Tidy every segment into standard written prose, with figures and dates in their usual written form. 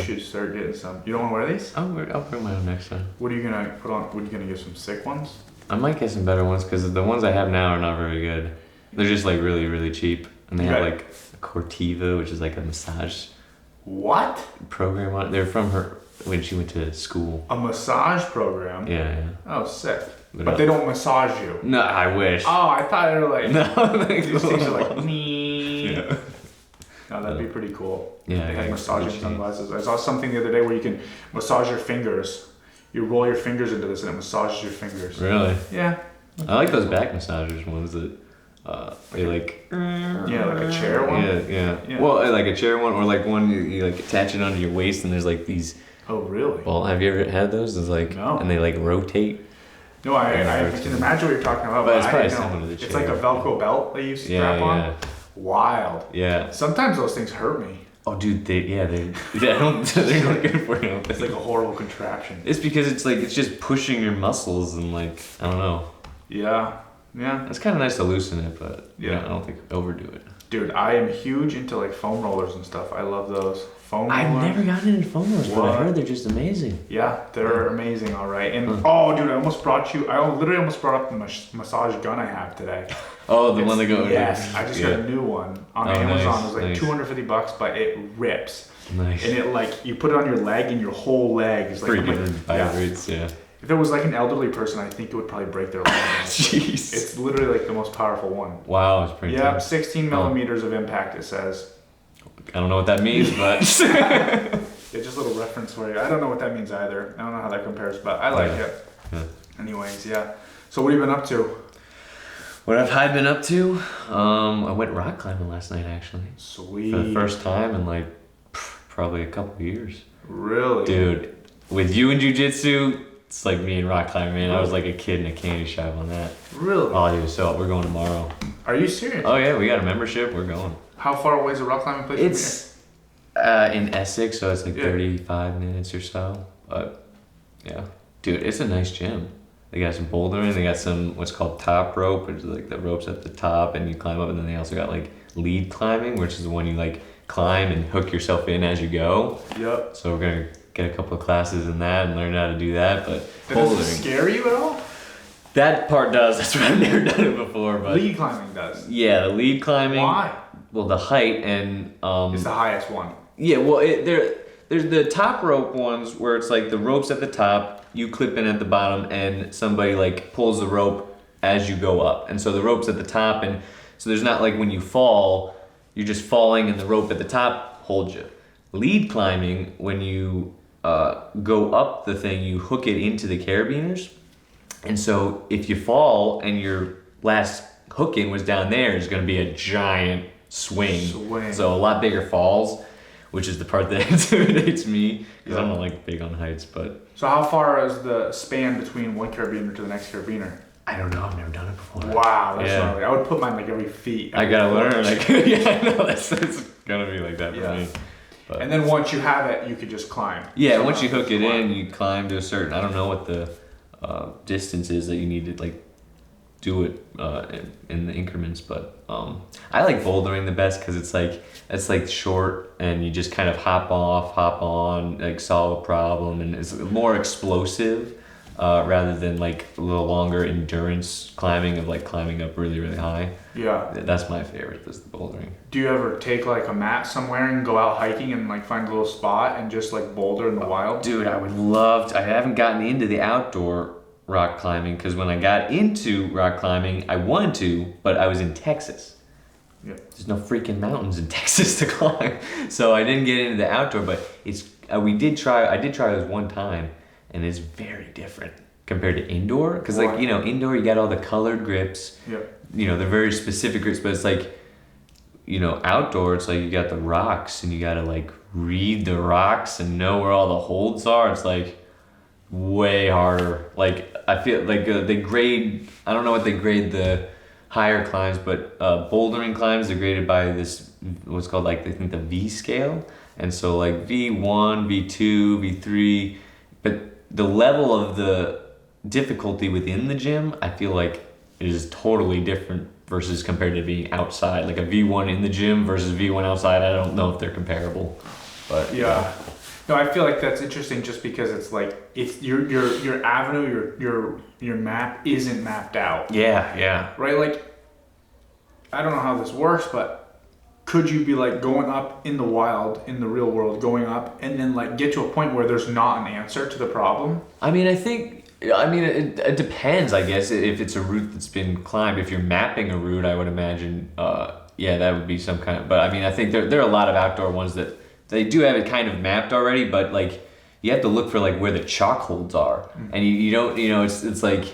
should start getting some. You don't want to wear these? I'll bring my own next time. What are you gonna put on? What are you gonna get, some sick ones? I might get some better ones because the ones I have now are not very good. They're just like really, really cheap. And they have like a Cortiva, which is like a massage program on it. They're from her when she went to school. A massage program? Yeah. Oh, sick. But they don't massage you. No, I wish. Oh, I thought they were like... No, these things are like... Yeah. No, that'd be pretty cool. Yeah. They had massaging sunglasses. I saw something the other day where you can massage your fingers. You roll your fingers into this and it massages your fingers. Really? Yeah. I like those back massagers ones that they like... Yeah, like a chair one? Yeah. Well, like a chair one or like one you like attach it onto your waist and there's like these... Oh, really? Well, have you ever had those? It's like... No. And they like rotate. No, I can imagine what you're talking about, but it's probably similar to the chair. It's like a Velcro belt they used to strap on. Yeah. Wild. Yeah. Sometimes those things hurt me. Oh, dude, they're not good for you. It's like a horrible contraption. It's because it's just pushing your muscles and like, I don't know. Yeah. It's kind of nice to loosen it, but I don't think overdo it. Dude, I am huge into like foam rollers and stuff. I love those. I've never gotten into foam rollers, but I heard they're just amazing. Yeah, they're amazing, all right. And oh, dude, I literally almost brought up the massage gun I have today. Oh, the one that goes. Yes, I just got a new one on Amazon. It was like $250, but it rips. Nice. And it like you put it on your leg, and your whole leg is like vibrates. Yeah. If it was like an elderly person, I think it would probably break their leg. Jeez. It's literally like the most powerful one. Wow, it's pretty. Yeah, 16 millimeters of impact. It says. I don't know what that means, but yeah, just a little reference for you. I don't know what that means either. I don't know how that compares, but I like it. Yeah. Anyways, yeah. So what have you been up to? What have I been up to? I went rock climbing last night, actually. Sweet. For the first time in like probably a couple of years. Really? Dude, with you and jiu-jitsu, it's like me and rock climbing, man. I was like a kid in a candy shop on that. Really? Oh, dude, so we're going tomorrow. Are you serious? Oh, yeah, we got a membership. We're going. How far away is the rock climbing place from here? In Essex, so it's like 35 minutes or so. But, yeah. Dude, it's a nice gym. They got some bouldering. They got some what's called top rope, which is like the ropes at the top and you climb up. And then they also got like lead climbing, which is the one you like climb and hook yourself in as you go. Yep. So we're going to get a couple of classes in that and learn how to do that. But does it scare you at all? That part does. That's why I've never done it before. But lead climbing does. Yeah, the lead climbing. Why? Well, the height and it's the highest one. Yeah, well, there's the top rope ones where it's like the ropes at the top, you clip in at the bottom, and somebody like pulls the rope as you go up. And so the rope's at the top, and so there's not like when you fall, you're just falling, and the rope at the top holds you. Lead climbing, when you go up the thing, you hook it into the carabiners, and so if you fall and your last hook in was down there, it's going to be a giant swing. So a lot bigger falls, which is the part that intimidates me because I'm not like big on heights. But so how far is the span between one carabiner to the next carabiner? I don't know. I've never done it before. Wow, that's gnarly. I would put mine like every feet. I gotta learn. Like, yeah, I know it's gonna be like that for me. But. And then once you have it, you could just climb. Yeah, once you hook it in, you climb to a certain. I don't know what the distance is that you need to like do it in the increments, but I like bouldering the best because it's like short and you just kind of hop off, hop on, like solve a problem, and it's more explosive rather than like a little longer endurance climbing of like climbing up really, really high. Yeah. That's my favorite, is the bouldering. Do you ever take like a mat somewhere and go out hiking and like find a little spot and just like boulder in the wild? Dude, I would love to. I haven't gotten into the outdoor rock climbing because when I got into rock climbing, I wanted to, but I was in Texas. Yeah. There's no freaking mountains in Texas to climb, so I didn't get into the outdoor. But it's I did try this one time, and it's very different compared to indoor. Because like indoor you got all the colored grips. Yeah. They're very specific grips, but it's like outdoor it's like you got the rocks and you got to like read the rocks and know where all the holds are. It's like way harder. Like I feel like they grade. I don't know what they grade the higher climbs, but bouldering climbs are graded by this what's called like I think the V scale, and so like V1, V2, V3, but the level of the difficulty within the gym I feel like is totally different versus compared to being outside. Like a V1 in the gym versus V1 outside, I don't know if they're comparable, but yeah. No, I feel like that's interesting just because it's like it's your avenue, your map isn't mapped out. Yeah. Right? Like I don't know how this works, but could you be like going up in the wild, in the real world, going up and then like get to a point where there's not an answer to the problem? I mean, it depends, I guess, if it's a route that's been climbed. If you're mapping a route, I would imagine, yeah, that would be some kind of, but I mean, I think there are a lot of outdoor ones that they do have it kind of mapped already, but like, you have to look for like where the chalk holds are. And you don't, it's like,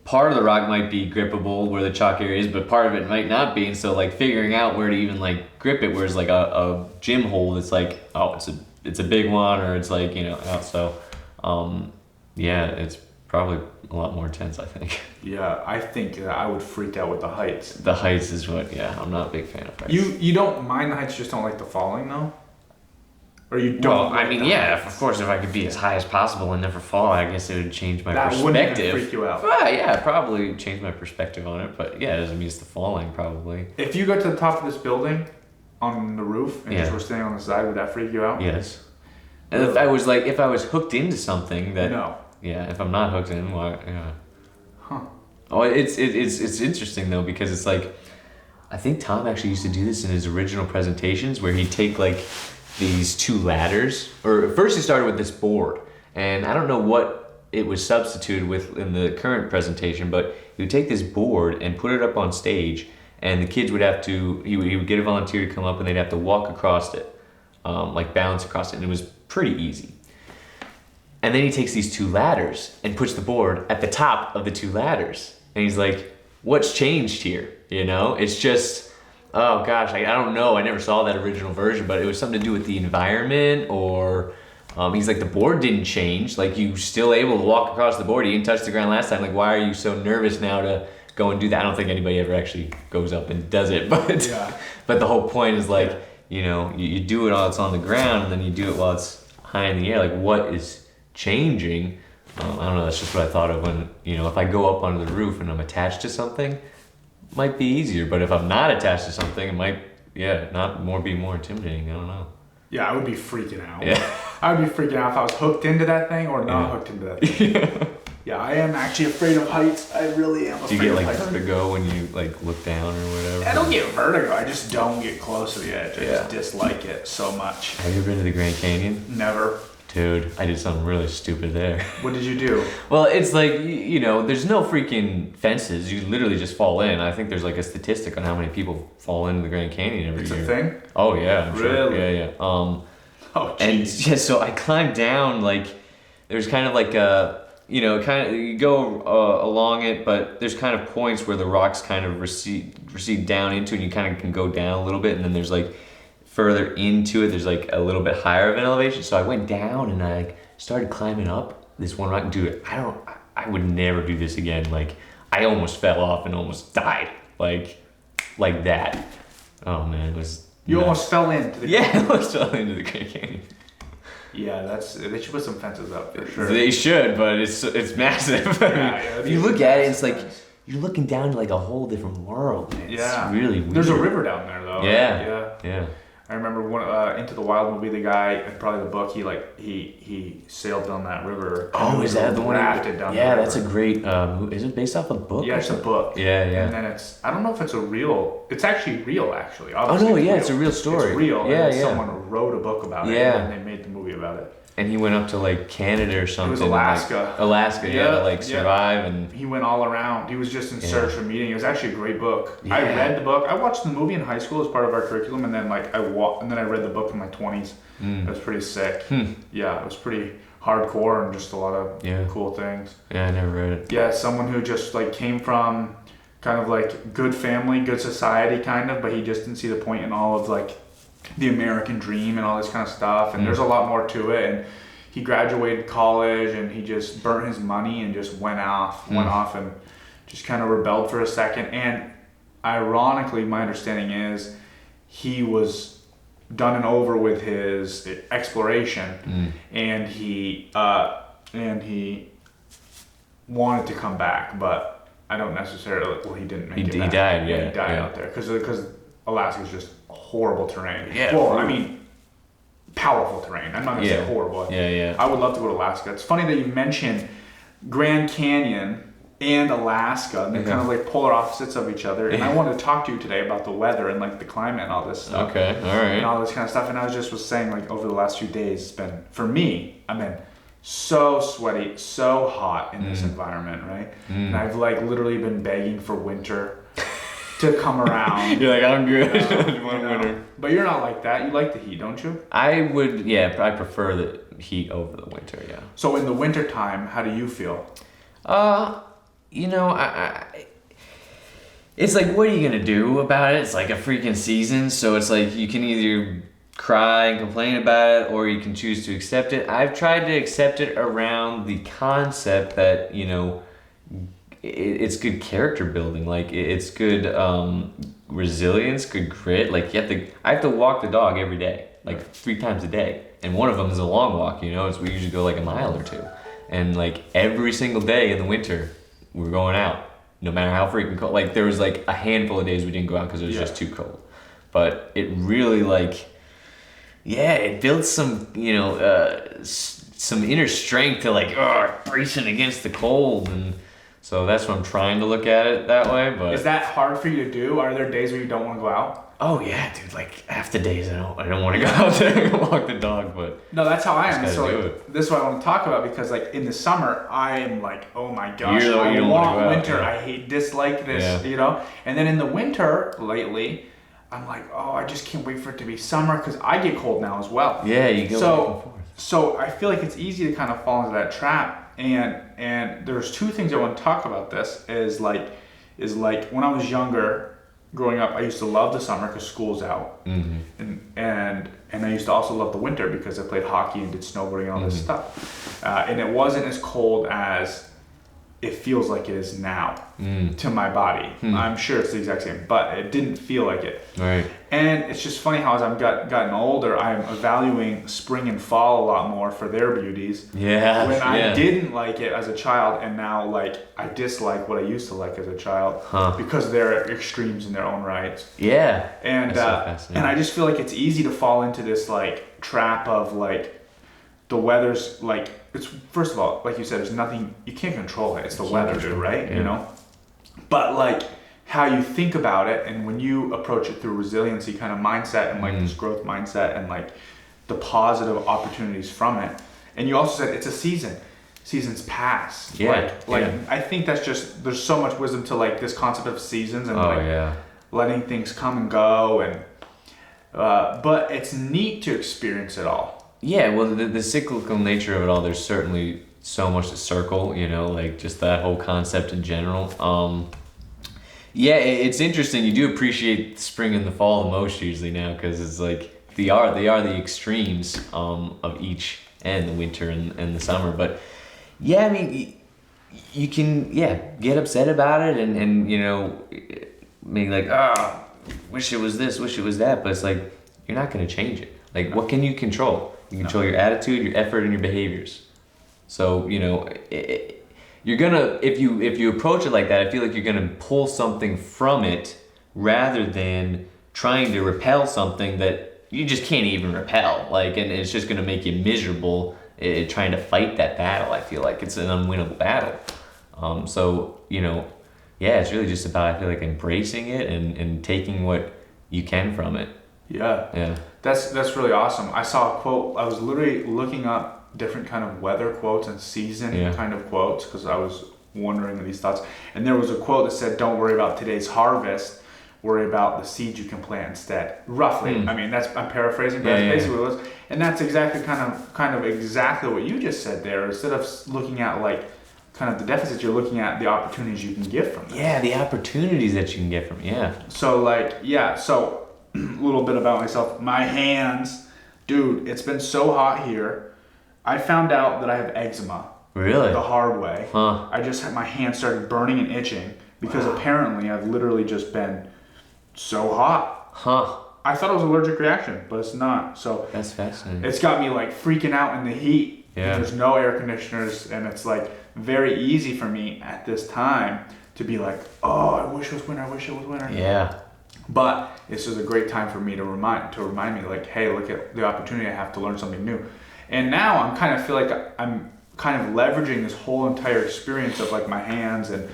part of the rock might be grippable where the chalk area is, but part of it might not be. And so like figuring out where to even like grip it, whereas like a gym hole that's like, oh, it's a big one, or it's like, out. So, yeah, it's probably a lot more intense, I think. Yeah, I think that I would freak out with the heights. The heights is what, yeah, I'm not a big fan of heights. You don't mind the heights, just don't like the falling though? Or you don't? Well, like I mean, the yeah, heights? of course, if I could be as high as possible and never fall, I guess it would change my That perspective. wouldn't even freak you out. Yeah, probably change my perspective on it, but yeah, it doesn't mean it's the falling, probably. If you got to the top of this building on the roof and Yeah. just were standing on the side, would that freak you out? Yes. And if I was hooked into something that... No. Yeah, if I'm not hooked in, why? Yeah. Huh. Oh, it's interesting though, because it's like, I think Tom actually used to do this in his original presentations, where he'd take like these two ladders, or first he started with this board, and I don't know what it was substituted with in the current presentation, but he would take this board and put it up on stage, and the kids would have to, he would get a volunteer to come up and they'd have to walk across it, like balance across it, and it was pretty easy. And then he takes these two ladders and puts the board at the top of the two ladders. And he's like, what's changed here? It's just, oh gosh, I don't know. I never saw that original version, but it was something to do with the environment, or he's like, the board didn't change. Like, you still able to walk across the board. You didn't touch the ground last time. Like, why are you so nervous now to go and do that? I don't think anybody ever actually goes up and does it, but Yeah. but the whole point is like, you do it while it's on the ground, and then you do it while it's high in the air. Like, what is changing? I don't know, that's just what I thought of when, if I go up onto the roof and I'm attached to something, it might be easier, but if I'm not attached to something, it might, be more intimidating. I don't know. Yeah, I would be freaking out. Yeah. I would be freaking out if I was hooked into that thing or not hooked into that thing. Yeah, I am actually afraid of heights. I really am Do afraid you get of like heights. vertigo when you like look down or whatever? I don't get vertigo. I just don't get close to the edge. I Yeah. just dislike it so much. Have you ever been to the Grand Canyon? Never. Dude, I did something really stupid there. What did you do? Well, it's like, there's no freaking fences. You literally just fall in. I think there's like a statistic on how many people fall into the Grand Canyon every It's year. a thing? Oh yeah, I'm sure. Really? Yeah. Oh, And jeez. yeah, so I climbed down, like, there's kind of like you go along it, but there's kind of points where the rocks kind of recede down into it, and you kind of can go down a little bit, and then there's like further into it, there's like a little bit higher of an elevation. So I went down and I started climbing up this one rock. Dude, I would never do this again. Like, I almost fell off and almost died. Like that. Oh man, it was... You nuts. almost fell into the Yeah, I almost fell into the Grand Canyon. Yeah, they should put some fences up for sure. They should, but it's massive. Yeah, if you look at it, it's like you're looking down to like a whole different world. Man. Yeah. It's really weird. There's a river down there though. Yeah. Yeah. I remember one Into the Wild movie. The guy, probably the book. He sailed down that river. Oh, is that the one? Rafted down Yeah, the that's a river. great. Is it based off a book? Yeah, or it's a something? book. Yeah. And then I don't know if it's a real. It's actually real, actually. Oh Obviously no, yeah, it's a real story. It's real. Yeah, and yeah. Someone wrote a book about it. Yeah. And they made the movie about it. And he went up to like Canada or something. It was and, Alaska. Like, Alaska, yeah, to like Yeah. survive and. He went all around. He was just in search of meaning. It was actually a great book. I Yeah. read the book. I watched the movie in high school as part of our curriculum, and then I read the book in my 20s. It was pretty sick. Yeah, it was pretty hardcore and just a lot of cool things. Yeah, I never read it. Yeah, someone who just like came from kind of like good family, good society kind of, but he just didn't see the point in all of like the American dream and all this kind of stuff. And there's a lot more to it. And he graduated college and he just burnt his money and just went off and just kind of rebelled for a second. And ironically, my understanding is he was done and over with his exploration, and he wanted to come back, but I don't necessarily. Well, he didn't make it. He back. died. Yeah, he died out there because Alaska's just horrible terrain. Yeah. Well, I mean, powerful terrain. I'm not gonna say horrible. Yeah. I would love to go to Alaska. It's funny that you mentioned Grand Canyon and Alaska, and they're kind of like polar opposites of each other. And I wanted to talk to you today about the weather and like the climate and all this stuff. Okay, all right. And all this kind of stuff. And I was saying like over the last few days, it's been, for me, I've been so sweaty, so hot in this environment, right? And I've like literally been begging for winter to come around. You're like, I'm good. Winter. But you're not like that. You like the heat, don't you? I would, I prefer the heat over the winter, yeah. So in the winter time, how do you feel? It's like, what are you gonna do about it? It's like a freaking season, so it's like you can either cry and complain about it, or you can choose to accept it. I've tried to accept it around the concept that, it's good character building. Like it's good resilience, good grit. Like I have to walk the dog every day, like 3 times a day, and one of them is a long walk. It's we usually go like a mile or 2, and like every single day in the winter we're going out, no matter how freaking cold. Like there was like a handful of days we didn't go out because it was just too cold, but it really it builds some some inner strength to like bracing against the cold. And so that's what I'm trying to look at it that way. But is that hard for you to do? Are there days where you don't want to go out? Oh yeah, dude. Like half the days I don't want to go out there and walk the dog. But no, that's how I am. do So it. this is what I want to talk about, because like in the summer I am like, oh my gosh, You I don't want wanna go out, winter. yeah. I hate dislike this, Yeah. And then in the winter lately, I'm like, oh, I just can't wait for it to be summer, because I get cold now as well. Yeah, you go back and forth. So I feel like it's easy to kind of fall into that trap. And there's 2 things I want to talk about. This is like when I was younger, growing up, I used to love the summer because school's out, and I used to also love the winter because I played hockey and did snowboarding and all this stuff. And it wasn't as cold as it feels like it is now to my body. I'm sure it's the exact same, but it didn't feel like it. Right. And it's just funny how as I've gotten older, I'm valuing spring and fall a lot more for their beauties. Yeah. When I didn't like it as a child, and now like I dislike what I used to like as a child because they're extremes in their own right. Yeah. And That's so fascinating. and I just feel like it's easy to fall into this like trap of like the weather's like, it's, first of all, like you said, there's nothing, you can't control it. It's the weather, dude, right? Yeah. But like how you think about it, and when you approach it through resiliency kind of mindset and like this growth mindset and like the positive opportunities from it. And you also said it's a season. Seasons pass. Yeah. I think that's just, there's so much wisdom to like this concept of seasons and letting things come and go, and but it's neat to experience it all. Yeah, well, the cyclical nature of it all, there's certainly so much to circle, like just that whole concept in general. It's interesting. You do appreciate the spring and the fall the most usually now, because it's like they are the extremes of each end, the winter and the summer. But yeah, I mean, you can get upset about it and maybe like, wish it was this, wish it was that, but it's like you're not going to change it. Like, what can you control? You control your attitude, your effort, and your behaviors. So, you're gonna, if you approach it like that, I feel like you're gonna pull something from it rather than trying to repel something that you just can't even repel. Like, and it's just gonna make you miserable trying to fight that battle. I feel like it's an unwinnable battle. It's really just about, I feel like, embracing it and taking what you can from it. Yeah. That's really awesome. I saw a quote. I was literally looking up different kind of weather quotes and season kind of quotes because I was wondering these thoughts. And there was a quote that said, "Don't worry about today's harvest. Worry about the seeds you can plant instead." Roughly. I mean, I'm paraphrasing, but that's basically what it was. And that's exactly kind of exactly what you just said there. Instead of looking at like kind of the deficits, you're looking at the opportunities you can get from them. Yeah, the opportunities that you can get from it. Yeah. So a little bit about myself. My hands, dude, it's been so hot here. I found out that I have eczema. Really? The hard way. Huh. I just had my hands started burning and itching because apparently I've literally just been so hot. Huh. I thought it was an allergic reaction, but it's not. So that's fascinating. It's got me like freaking out in the heat. Yeah. There's no air conditioners, and it's like very easy for me at this time to be like, oh, I wish it was winter. I wish it was winter. Yeah. But this is a great time for me to remind me, like, hey, look at the opportunity I have to learn something new. And now I'm kind of feel like I'm kind of leveraging this whole entire experience of like my hands, and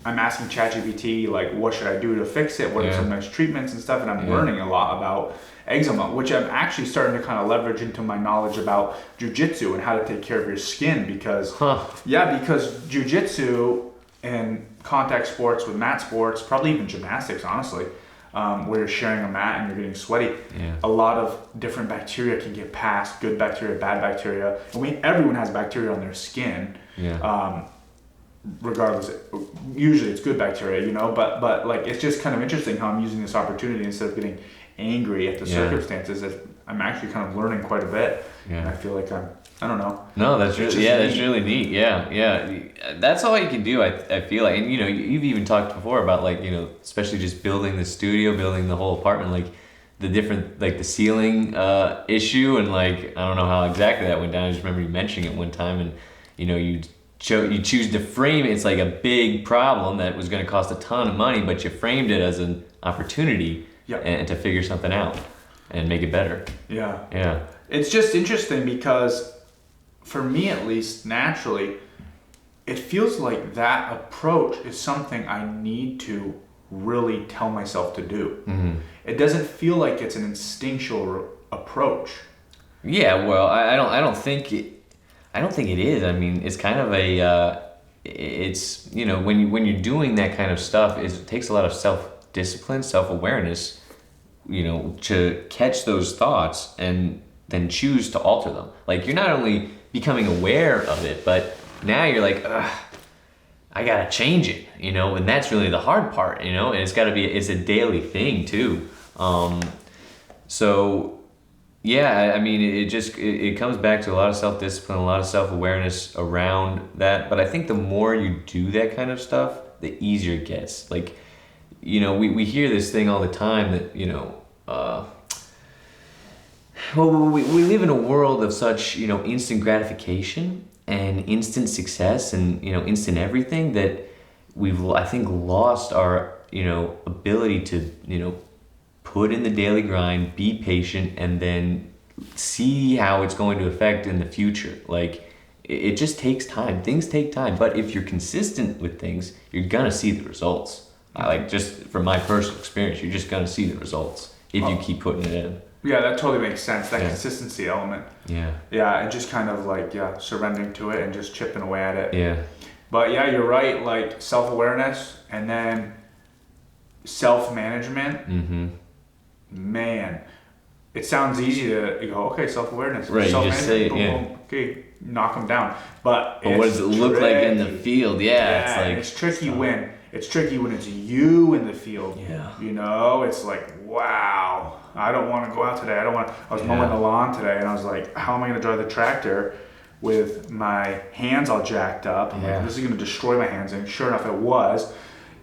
I'm asking ChatGPT like, what should I do to fix it? What are some nice treatments and stuff? And I'm learning a lot about eczema, which I'm actually starting to kind of leverage into my knowledge about jujitsu and how to take care of your skin, because because jujitsu and contact sports with mat sports, probably even gymnastics, honestly, where you're sharing a mat and you're getting sweaty, a lot of different bacteria can get past, good bacteria, bad bacteria, and everyone has bacteria on their skin. Regardless, usually it's good bacteria, you know, but like, it's just kind of interesting how I'm using this opportunity, instead of getting angry at the circumstances, that I'm actually kind of learning quite a bit. And I feel like I don't know. No, that's really, that's really neat. Yeah. That's all you can do, I feel like. And, you know, you've even talked before about, like, you know, especially just building the studio, building the whole apartment, like the different, like the ceiling issue, and like, I don't know how exactly that went down. I just remember you mentioning it one time, and, you know, you choose to frame it. It's like a big problem that was going to cost a ton of money, but you framed it as an opportunity and to figure something out and make it better. Yeah. It's just interesting because, for me at least, naturally, it feels like that approach is something I need to really tell myself to do. It doesn't feel like it's an instinctual approach. Yeah, well, I don't think it is. I mean, it's kind of it's, you know, when you're doing that kind of stuff, it takes a lot of self-discipline, self-awareness, you know, to catch those thoughts and then choose to alter them. Like, you're not only becoming aware of it, but now you're like, I gotta change it, you know, and that's really the hard part, you know, and it's a daily thing too. So yeah, I mean, it comes back to a lot of self-discipline, a lot of self-awareness around that. But I think the more you do that kind of stuff, the easier it gets. Like, you know, we hear this thing all the time that, you know, we live in a world of such, you know, instant gratification and instant success and, you know, instant everything, that we've, I think, lost our, you know, ability to, you know, put in the daily grind, be patient, and then see how it's going to affect in the future. Like, it just takes time. Things take time. But if you're consistent with things, you're going to see the results. Like, just from my personal experience, you're just going to see the results if you keep putting it in. Yeah, that totally makes sense. That consistency element. Yeah, and just kind of like, surrendering to it and just chipping away at it. Yeah. But yeah, you're right. Like, self-awareness and then self-management. Man, it sounds easy to go, okay, self-awareness. Right, you just say it, okay, knock them down. But what does it look like in the field? It's tricky when it's you in the field. Yeah. You know, it's like, wow, I don't want to go out today. I was mowing the lawn today, and I was like, how am I going to drive the tractor with my hands all jacked up? I'm like, this is going to destroy my hands. And sure enough, it was.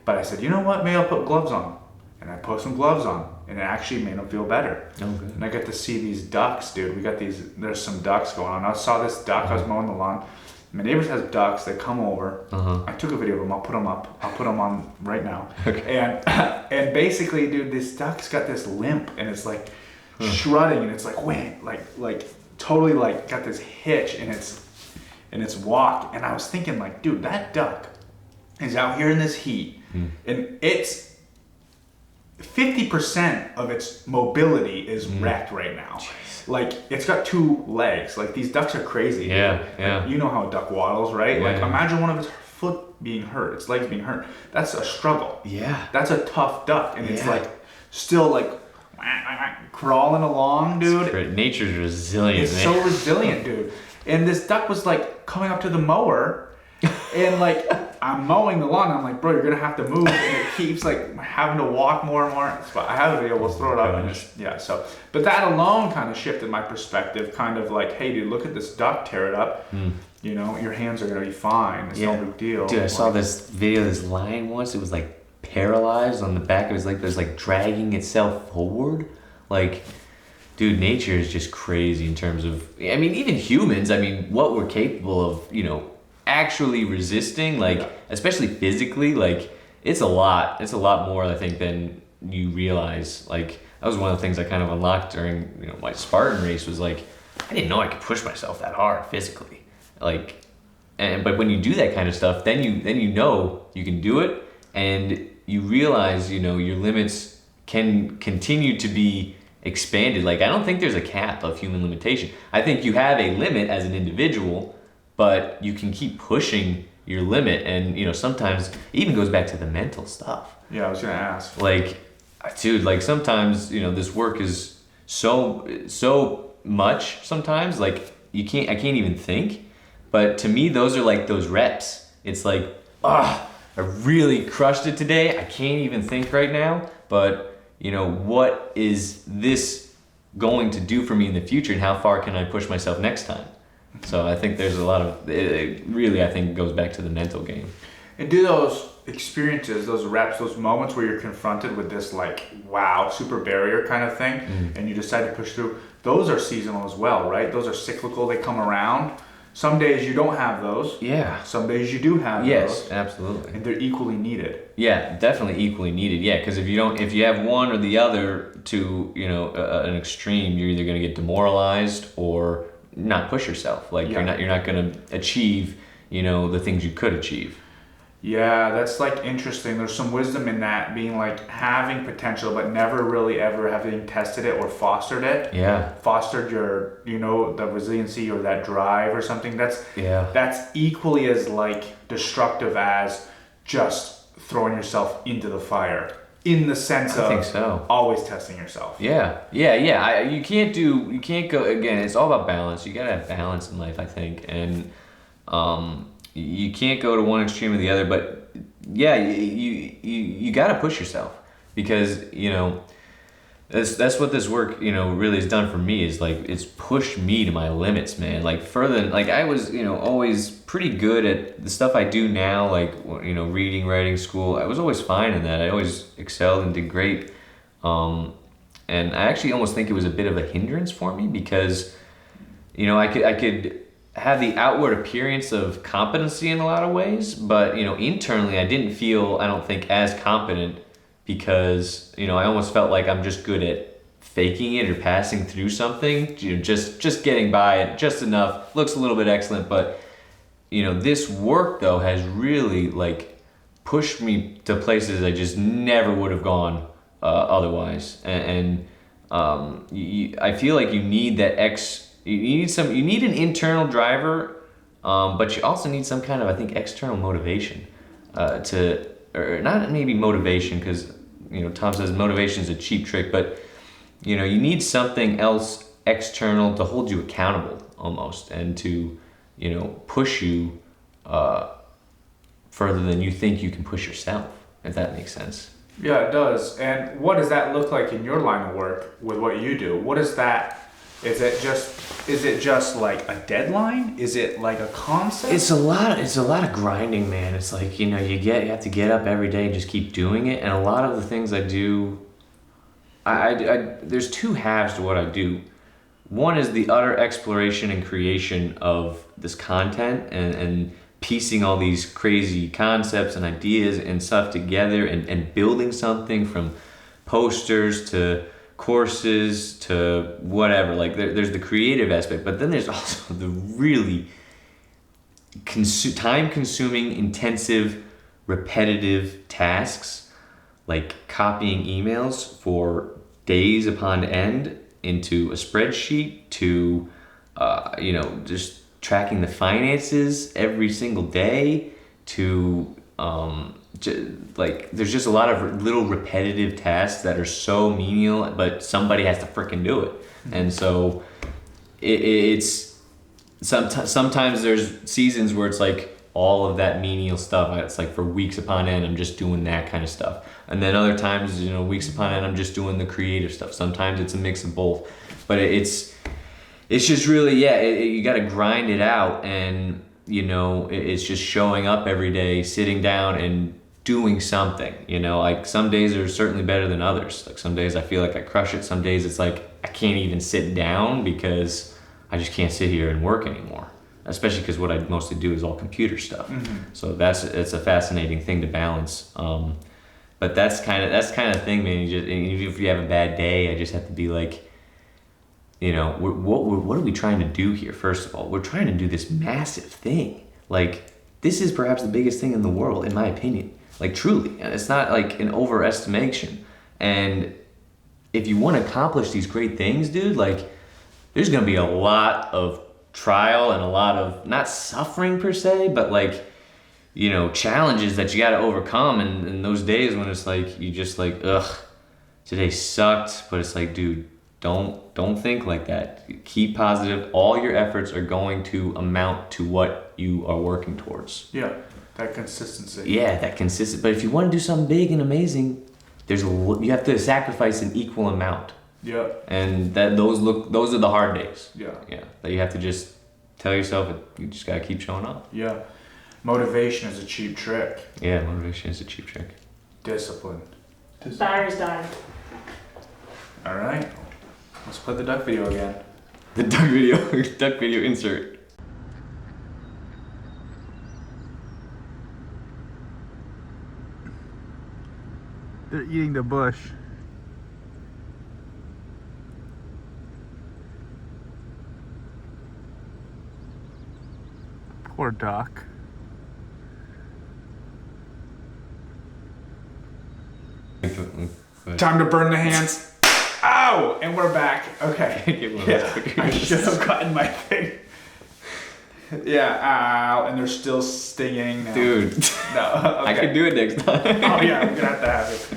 But I said, you know what? Maybe I'll put gloves on. And I put some gloves on, and it actually made them feel better. Oh, good. And I got to see these ducks, dude. There's some ducks going on. I saw this duck. I was mowing the lawn. My neighbors has ducks. They come over. I took a video of them. I'll put them up. I'll put them on right now. Okay. And basically, dude, this duck's got this limp, and it's like strutting, and it's like, wait, like totally like got this hitch in its walk. And I was thinking, like, dude, that duck is out here in this heat, and it's 50% of its mobility is wrecked right now. Jeez. Like, it's got two legs. Like, these ducks are crazy. Yeah. Like, you know how a duck waddles, right? Yeah. Like, imagine one of its foot being hurt, its legs being hurt. That's a struggle. Yeah. That's a tough duck, and it's like still like crawling along, dude. Nature's resilient. It's so resilient, dude. And this duck was like coming up to the mower, and like, I'm mowing the lawn, and I'm like, bro, you're gonna have to move, and it keeps like having to walk more and more. But I have a video, we'll throw it up, and but that alone kind of shifted my perspective, kind of like, hey, dude, look at this duck, tear it up. You know, your hands are gonna be fine. It's no big deal. Dude, I saw this video of this lion once. It was like paralyzed on the back. It was like dragging itself forward. Like, dude, nature is just crazy in terms of, I mean, even humans, I mean, what we're capable of, you know, actually resisting, like, especially physically, like, it's a lot more, I think, than you realize, like, that was one of the things I kind of unlocked during, you know, my Spartan race, was like, I didn't know I could push myself that hard physically. Like, but when you do that kind of stuff, then you know you can do it, and you realize, you know, your limits can continue to be expanded. Like, I don't think there's a cap of human limitation. I think you have a limit as an individual, but you can keep pushing your limit, and, you know, sometimes it even goes back to the mental stuff. Yeah, I was gonna ask. Like, dude, like, sometimes, you know, this work is so much sometimes, like, I can't even think. But to me, those are like those reps. It's like, I really crushed it today. I can't even think right now. But, you know, what is this going to do for me in the future, and how far can I push myself next time? So I think there's a lot of, it really, I think, goes back to the mental game. And do those experiences, those reps, those moments where you're confronted with this, like, wow, super barrier kind of thing, and you decide to push through, those are seasonal as well, right? Those are cyclical, they come around. Some days you don't have those. Yeah. Some days you do have those. Yes, absolutely. And they're equally needed. Yeah, definitely equally needed. Yeah, because if you have one or the other to, you know, an extreme, you're either going to get demoralized or not push yourself. Like, you're not going to achieve, you know, the things you could achieve. Yeah, that's, like, interesting. There's some wisdom in that, being like having potential but never really ever having tested it or fostered it. Yeah. Fostered your, you know, the resiliency or that drive or something. That's equally as, like, destructive as just throwing yourself into the fire, in the sense of, I think so, always testing yourself. Yeah. You can't go, again, it's all about balance. You gotta have balance in life, I think. And you can't go to one extreme or the other, but yeah, you got to push yourself, because, you know, that's what this work, you know, really has done for me, is like, it's pushed me to my limits, man. Like, further than, like, I was, you know, always pretty good at the stuff I do now, like, you know, reading, writing, school. I was always fine in that. I always excelled and did great. And I actually almost think it was a bit of a hindrance for me, because, you know, I could have the outward appearance of competency in a lot of ways, but, you know, internally I didn't feel, I don't think, as competent, because, you know, I almost felt like I'm just good at faking it or passing through something, you know, just getting by it just enough, looks a little bit excellent. But, you know, this work though has really, like, pushed me to places I just never would have gone otherwise. And I feel like you need that you need an internal driver, but you also need some kind of, I think, external motivation, or not maybe motivation, because, you know, Tom says motivation is a cheap trick, but, you know, you need something else external to hold you accountable almost, and to, you know, push you further than you think you can push yourself, if that makes sense. Yeah, it does. And what does that look like in your line of work with what you do? What is that? Is it just like a deadline? Is it like a concept? It's a lot of grinding, man. It's like, you know, you have to get up every day and just keep doing it. And a lot of the things I do, there's two halves to what I do. One is the utter exploration and creation of this content, and piecing all these crazy concepts and ideas and stuff together, and building something from posters to courses to whatever. Like, there's the creative aspect, but then there's also the really time-consuming, intensive, repetitive tasks, like copying emails for days upon end into a spreadsheet, to you know, just tracking the finances every single day, to like, there's just a lot of little repetitive tasks that are so menial, but somebody has to frickin' do it. And so it's sometimes there's seasons where it's like all of that menial stuff, it's like for weeks upon end I'm just doing that kind of stuff, and then other times, you know, weeks upon end I'm just doing the creative stuff. Sometimes it's a mix of both, but it's just really, you got to grind it out. And, you know, it's just showing up every day, sitting down and doing something. You know, like, some days are certainly better than others. Like, some days I feel like I crush it. Some days it's like I can't even sit down because I just can't sit here and work anymore. Especially because what I mostly do is all computer stuff. Mm-hmm. So it's a fascinating thing to balance. But that's kind of thing, man. You just, and even if you have a bad day, I just have to be like, you know, what are we trying to do here? First of all, we're trying to do this massive thing. Like, this is perhaps the biggest thing in the world, in my opinion. Like, truly, and it's not like an overestimation. And if you want to accomplish these great things, dude, like, there's gonna be a lot of trial and a lot of, not suffering per se, but like, you know, challenges that you got to overcome. And those days when it's like, you just like, ugh, today sucked. But it's like, dude, don't think like that. Keep positive. All your efforts are going to amount to what you are working towards. Yeah, that consistency. Yeah, that consistent. But if you want to do something big and amazing, you have to sacrifice an equal amount. Yeah. And those are the hard days. Yeah. Yeah. That you have to just tell yourself you just gotta keep showing up. Yeah. Motivation is a cheap trick. Yeah, motivation is a cheap trick. Discipline. Battery's dying. All right. Let's play the duck video again. The duck video insert. They're eating the bush. Poor duck. Time to burn the hands. Ow! And we're back. Okay. Yeah, I should have gotten my thing. Yeah, ow. And they're still stinging now. Dude. No. Okay. I could do it next time. Oh, yeah, we're going to have to have it.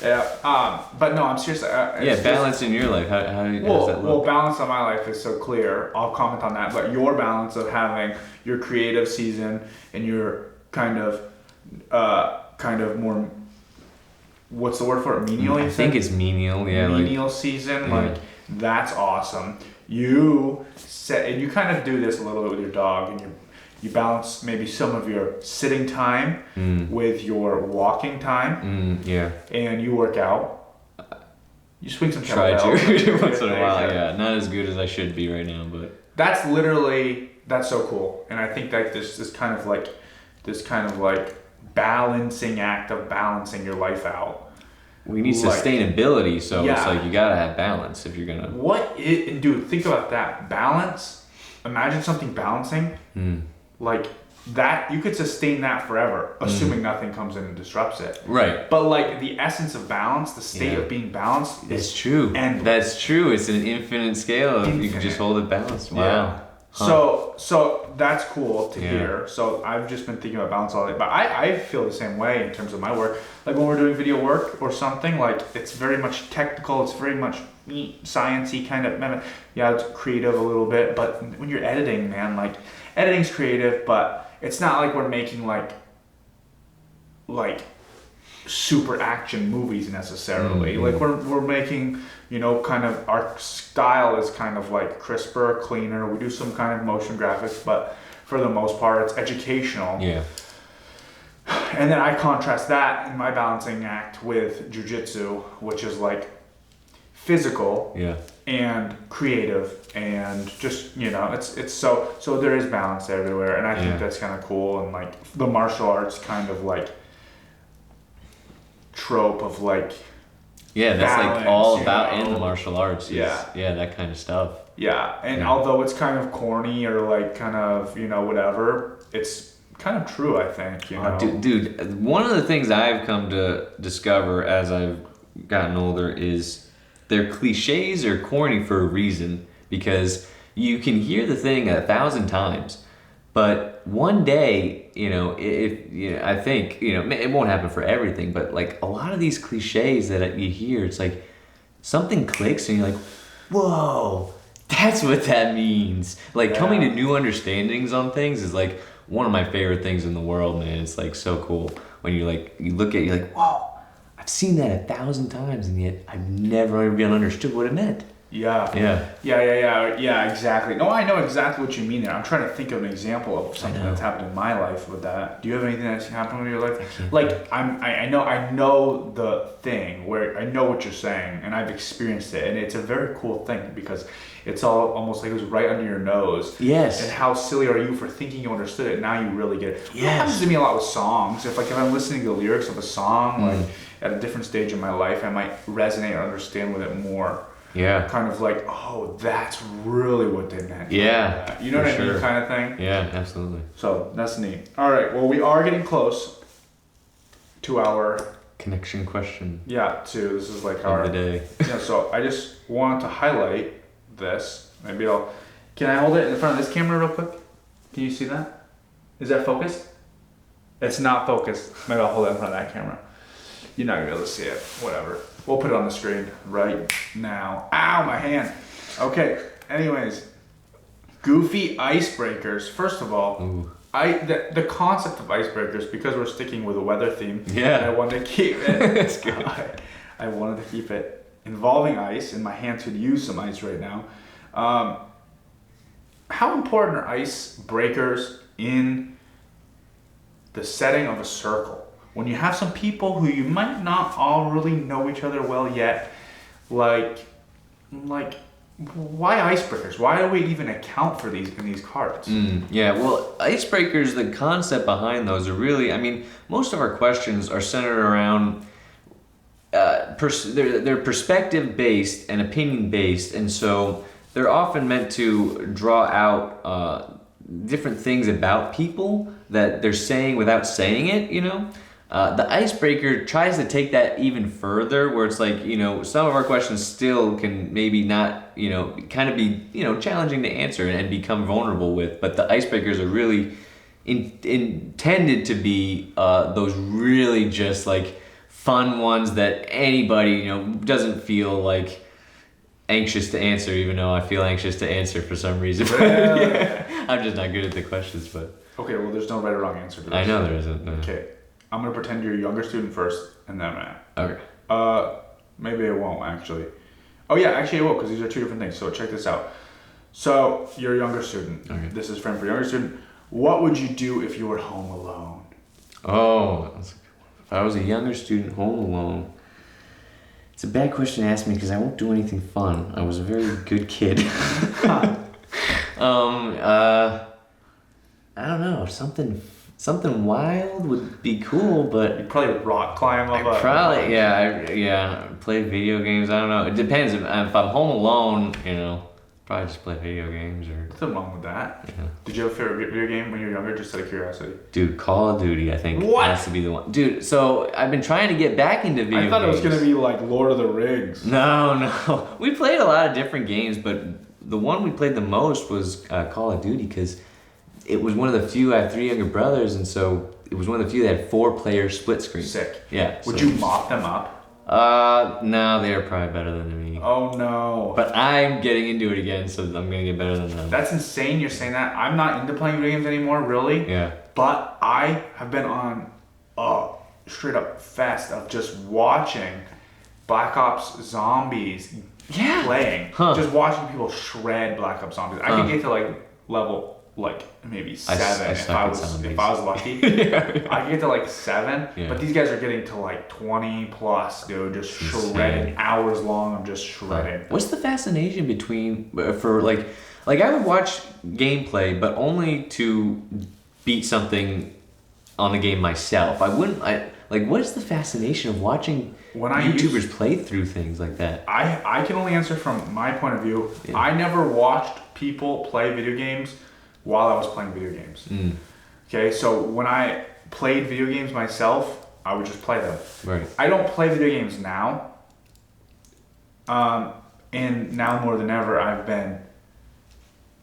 Yeah. But no, I'm serious. Yeah, balance in your life. How does that look? Well, balance on my life is so clear. I'll comment on that. But your balance of having your creative season and your kind of more, what's the word for it? Menial? I think it's menial. Yeah. Menial season. Yeah. Like, that's awesome. You set, and you kind of do this a little bit with your dog, and you balance maybe some of your sitting time with your walking time. Yeah. And you work out. You swing some kettlebells. Try to once in a while. Yeah. Not as good as I should be right now, but that's so cool. And I think that this kind of like balancing act of balancing your life out. We need sustainability, so it's like you gotta have balance if you're gonna. Dude, think about that balance. Imagine something balancing, like that. You could sustain that forever, assuming nothing comes in and disrupts it. Right. But like the essence of balance, the state of being balanced, is true. And that's true. It's an infinite scale. If you can just hold it balanced. Wow. Yeah. Huh. So that's cool to hear. So I've just been thinking about balance all day, but I feel the same way in terms of my work. Like when we're doing video work or something, like it's very much technical. It's very much sciencey kind of. Yeah, it's creative a little bit, but when you're editing, man, like editing's creative, but it's not like we're making like super action movies necessarily. Like we're making, kind of our style is kind of like crisper, cleaner. We do some kind of motion graphics, but for the most part it's educational. Yeah. And then I contrast that in my balancing act with jiu-jitsu, which is like physical and creative and just, it's so there is balance everywhere. And I think that's kind of cool. And like the martial arts kind of like trope of like that's balance, like all about in the martial arts that kind of stuff. And although it's kind of corny or like kind of whatever, it's kind of true, I think. Dude, one of the things I've come to discover as I've gotten older is they're cliches or corny for a reason, because you can hear the thing 1,000 times, but one day, I think, it won't happen for everything, but like a lot of these cliches that you hear, it's like something clicks and you're like, whoa, that's what that means. Like coming to new understandings on things is like one of my favorite things in the world, man. It's like so cool when you look at it, you're like, whoa, I've seen that 1,000 times and yet I've never even understood what it meant. Yeah, exactly. No, I know exactly what you mean there. I'm trying to think of an example of something that's happened in my life with that. Do you have anything that's happened in your life? Like, I know the thing where I know what you're saying, and I've experienced it, and it's a very cool thing because it's all almost like it was right under your nose. Yes. And how silly are you for thinking you understood it? Now you really get it. Yes. It happens to me a lot with songs. If I'm listening to the lyrics of a song, like at a different stage in my life, I might resonate or understand with it more. Yeah. Kind of like, oh, that's really what they meant. Yeah. You know what I mean, kind of thing? Yeah, absolutely. So, that's neat. All right, well, we are getting close to our... connection question. Yeah, this is like of the day. Yeah, so I just wanted to highlight this. Maybe can I hold it in front of this camera real quick? Can you see that? Is that focused? It's not focused. Maybe I'll hold it in front of that camera. You're not going to be able to see it. Whatever. We'll put it on the screen right now. Ow, my hand. Okay, anyways. Goofy icebreakers. First of all, the concept of icebreakers, because we're sticking with a weather theme, I wanted to keep it. That's good. I wanted to keep it involving ice, and my hands could use some ice right now. How important are icebreakers in the setting of a circle? When you have some people who you might not all really know each other well yet, like why icebreakers? Why do we even account for these in these cards? Yeah, well, icebreakers, the concept behind those are really, I mean, most of our questions are centered around, they're perspective based and opinion based, and so they're often meant to draw out different things about people that they're saying without saying it, you know? The icebreaker tries to take that even further, where it's like, you know, some of our questions still can maybe not, you know, kind of be, you know, challenging to answer and become vulnerable with, but the icebreakers are really intended to be those really just like fun ones that anybody, you know, doesn't feel like anxious to answer, even though I feel anxious to answer for some reason. I'm just not good at the questions, but... Okay, well, there's no right or wrong answer to this. I know there isn't. No. Okay. I'm going to pretend you're a younger student first, and then Matt. Okay. Maybe I won't, actually. Oh, yeah, actually I will, because these are two different things. So check this out. So, you're a younger student. Okay. This is friend for younger student. What would you do if you were home alone? Oh, that's a good one. If I was a younger student home alone, it's a bad question to ask me because I won't do anything fun. I was a very good kid. I don't know, something wild would be cool, but you'd probably rock climb up. Play video games. I don't know. It depends. If I'm home alone, you know, probably just play video games or. Nothing wrong with that. Yeah. Did you have a favorite video game when you were younger? Just out of curiosity. Dude, Call of Duty, I think has to be the one. Dude, so I've been trying to get back into video games. I thought it was gonna be like Lord of the Rings. No. We played a lot of different games, but the one we played the most was Call of Duty because it was one of the few. I have 3 younger brothers, and so it was one of the few that had 4-player split screen. Sick. Yeah. Would you mop them up? No, they're probably better than me. Oh no. But I'm getting into it again, so I'm gonna get better than them. That's insane you're saying that. I'm not into playing video games anymore, really. Yeah. But I have been on a straight up fest of just watching Black Ops Zombies playing. Just watching people shred Black Ops Zombies. I could get to like level maybe 7 if I was lucky. I could get to like 7, but these guys are getting to like 20 plus, dude, just shredding hours long of just shredding. What's the fascination between for like I would watch gameplay, but only to beat something on the game myself. What is the fascination of watching YouTubers play through things like that? I can only answer from my point of view. Yeah. I never watched people play video games while I was playing video games. Okay, so when I played video games myself, I would just play them. Right. I don't play video games now. And now more than ever, I've been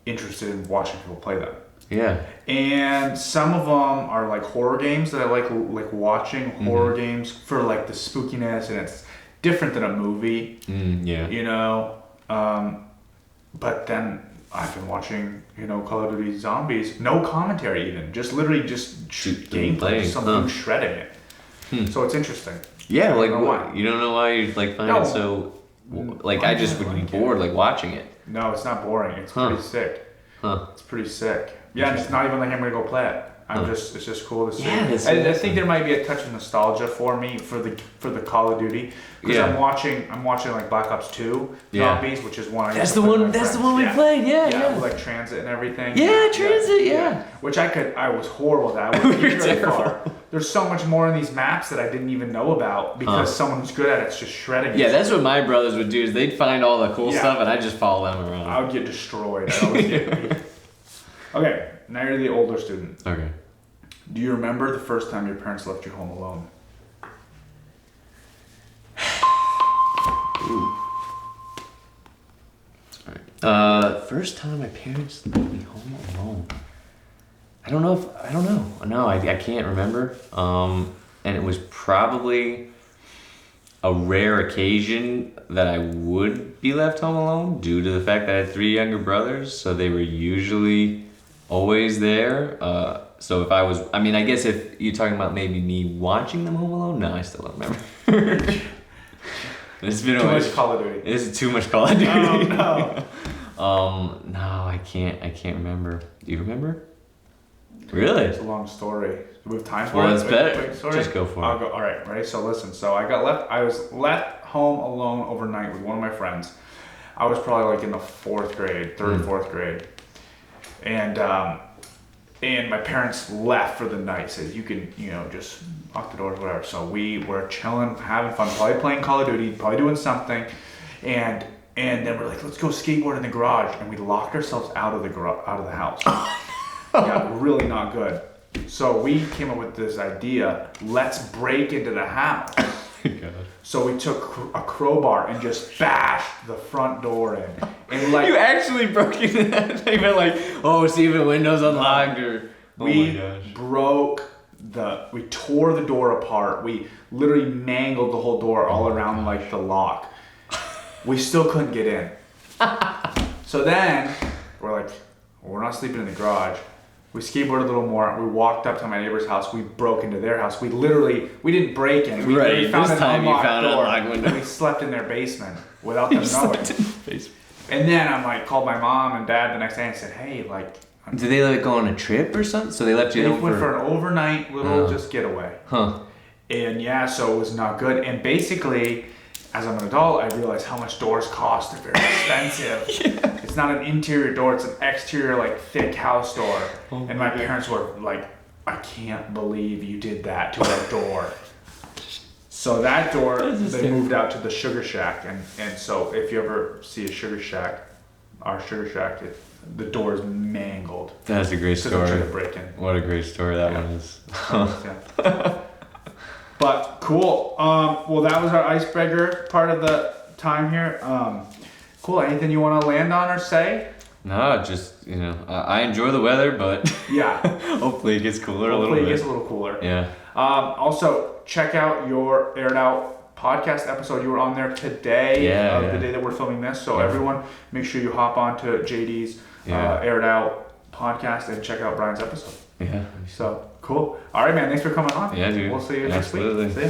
interested in watching people play them. Yeah. And some of them are like horror games that I like watching horror games for like the spookiness, and it's different than a movie. You know. But then I've been watching, you know, Call of Duty Zombies, no commentary even, just literally just gameplay, some dude shredding it. So it's interesting. Yeah, like you don't know why you like find it so Like I just would be bored like watching it. No, it's not boring. It's pretty sick. Huh. It's pretty sick. Yeah, and it's not even like I'm gonna go play it. It's just cool to see. Yeah, I think there might be a touch of nostalgia for me for the Call of Duty because I'm watching like Black Ops 2 zombies, which is one. That's the one. That's the one we played. Yeah. With like transit and everything. Yeah, transit. Yeah. Which I was horrible at. I wasn't very far. There's so much more in these maps that I didn't even know about because someone who's good at it's just shredding. Yeah, that's what my brothers would do. Is they'd find all the cool stuff and I'd just follow them around. I would get destroyed. I always get beat. Okay, now you're the older student. Okay. Do you remember the first time your parents left you home alone? Ooh. Alright. First time my parents left me home alone. I don't know. No, I can't remember. And it was probably a rare occasion that I would be left home alone due to the fact that I had 3 younger brothers, so they were usually always there. So if I guess if you're talking about maybe me watching them home alone, no, I still don't remember. It's been too much Call of Duty. It's too much Call of Duty. Oh no. No, I can't remember. Do you remember? Really? It's a long story. Do we have time for it? Well, it's better. Just go for it. I'll go. All right, ready? So listen. So I was left home alone overnight with one of my friends. I was probably like in the 4th grade, 3rd or 4th grade, and my parents left for the night. Said you can, just lock the doors, whatever. So we were chilling, having fun, probably playing Call of Duty, probably doing something, and then we're like, let's go skateboard in the garage, and we locked ourselves out of the house. Yeah, really not good. So we came up with this idea, let's break into the house. God. So we took a crowbar and just bashed the front door in. And you actually broke into that thing, but like, see if the window's unlocked or... We tore the door apart. We literally mangled the whole door all around like the lock. We still couldn't get in. So then we're like, we're not sleeping in the garage. We skateboarded a little more. We walked up to my neighbor's house. We broke into their house. We didn't break in. We found an unlocked window. We slept in their basement without them knowing. And then I called my mom and dad the next day and said, hey, did they go on a trip or something? So they left you They went for an overnight little just getaway. Huh. And so it was not good. And basically, as I'm an adult, I realized how much doors cost. They're very expensive. It's not an interior door, it's an exterior, thick house door. And my parents were like, I can't believe you did that to our door. So that door, they moved out to the Sugar Shack. And so if you ever see a Sugar Shack, our Sugar Shack, the door is mangled. That's a great story. What a great story that one is. But cool. Well, that was our icebreaker part of the time here. Cool. Anything you want to land on or say? No, just I enjoy the weather, but yeah, hopefully it gets cooler a little bit. Hopefully it gets a little cooler. Yeah. Also, check out your Aired Out podcast episode. You were on there today, the day that we're filming this. So everyone, make sure you hop on to JD's Aired Out podcast and check out Brian's episode. Yeah. So cool. All right, man. Thanks for coming on. Yeah, dude. We'll see you next week. See ya.